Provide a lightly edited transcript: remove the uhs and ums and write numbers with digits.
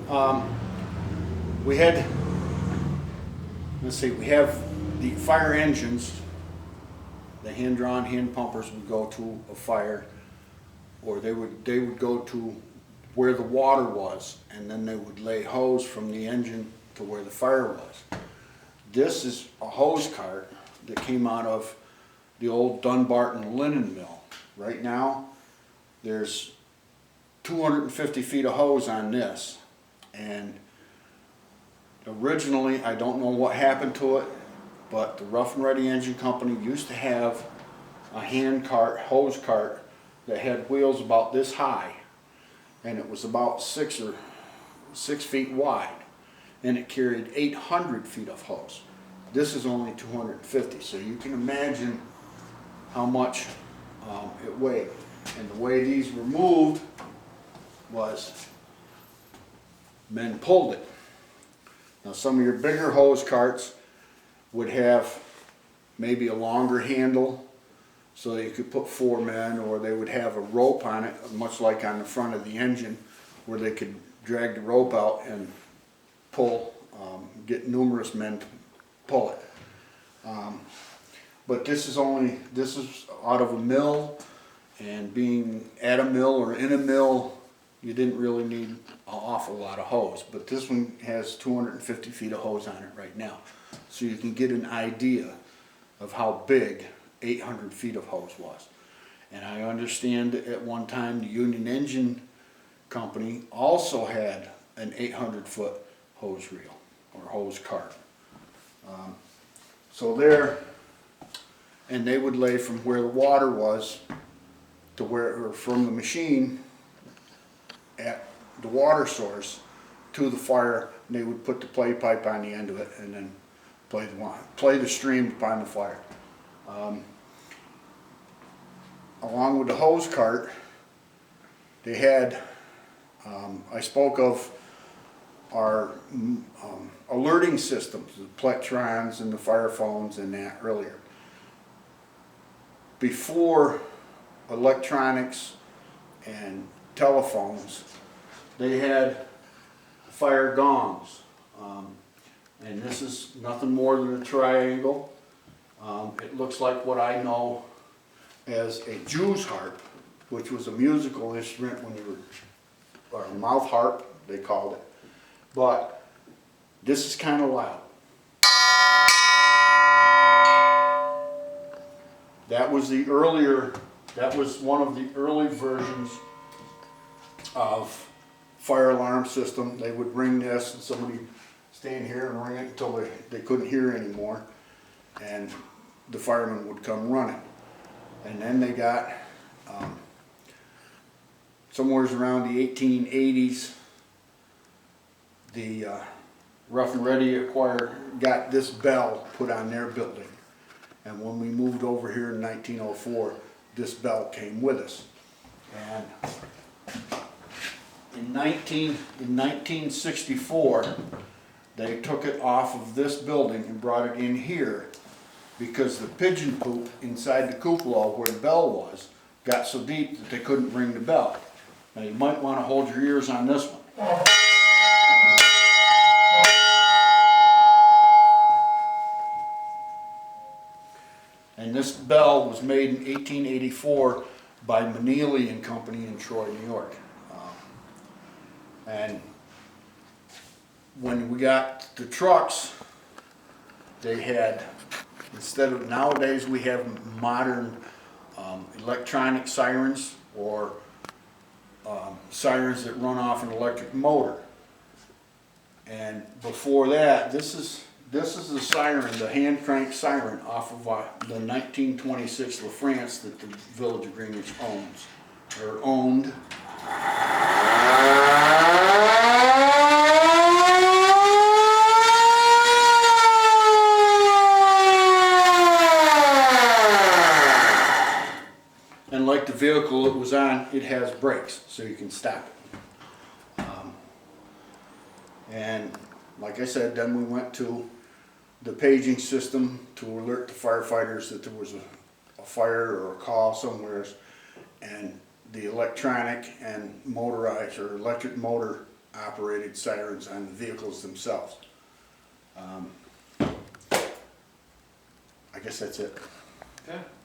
Um, we had, let's see, we have the fire engines, the hand-drawn hand pumpers would go to a fire, or they would go to where the water was, and then they would lay hose from the engine to where the fire was. This is a hose cart that came out of the old Dunbarton linen mill. Right now, there's 250 feet of hose on this, and originally, I don't know what happened to it, but the Rough and Ready Engine Company used to have a hand cart, hose cart, that had wheels about this high, and it was about 6 feet wide, and it carried 800 feet of hose. This is only 250, so you can imagine how much it weighed. And the way these were moved was men pulled it. Now some of your bigger hose carts would have maybe a longer handle so that you could put 4 men, or they would have a rope on it, much like on the front of the engine, where they could drag the rope out and pull, get numerous men to pull it. But this is out of a mill, and being at a mill or in a mill, you didn't really need an awful lot of hose. But this one has 250 feet of hose on it right now. So you can get an idea of how big 800 feet of hose was. And I understand that at one time the Union Engine Company also had an 800-foot hose reel or hose cart. So there, and they would lay from where the water was to where, or from the machine at the water source to the fire, and they would put the play pipe on the end of it and then play the stream upon the fire. Along with the hose cart, they had, I spoke of our alerting systems, the plectrons and the fire phones and that earlier. Before electronics and telephones, they had fire gongs. And this is nothing more than a triangle. It looks like what I know as a Jew's harp, which was a musical instrument when you were, or a mouth harp, they called it. But this is kind of loud. That was one of the early versions of fire alarm system. They would ring this, and somebody stand here and ring it until they couldn't hear anymore, and the firemen would come running. And then they got, somewhere around the 1880s, the Rough and Ready got this bell put on their building. And when we moved over here in 1904, this bell came with us. And in 1964, they took it off of this building and brought it in here, because the pigeon poop inside the cupola where the bell was got so deep that they couldn't ring the bell. Now you might want to hold your ears on this one. And this bell was made in 1884 by Meneely and Company in Troy, New York. And when we got the trucks, they had, instead of, nowadays we have modern electronic sirens, or sirens that run off an electric motor. And before that, this is the siren, the hand crank siren off of the 1926 LaFrance that the Village of Greenwich owned. And like the vehicle it was on, it has brakes, so you can stop it. And like I said, then we went to the paging system to alert the firefighters that there was a fire or a call somewhere, and the electronic and motorized or electric motor operated sirens on the vehicles themselves. I guess that's it. Okay.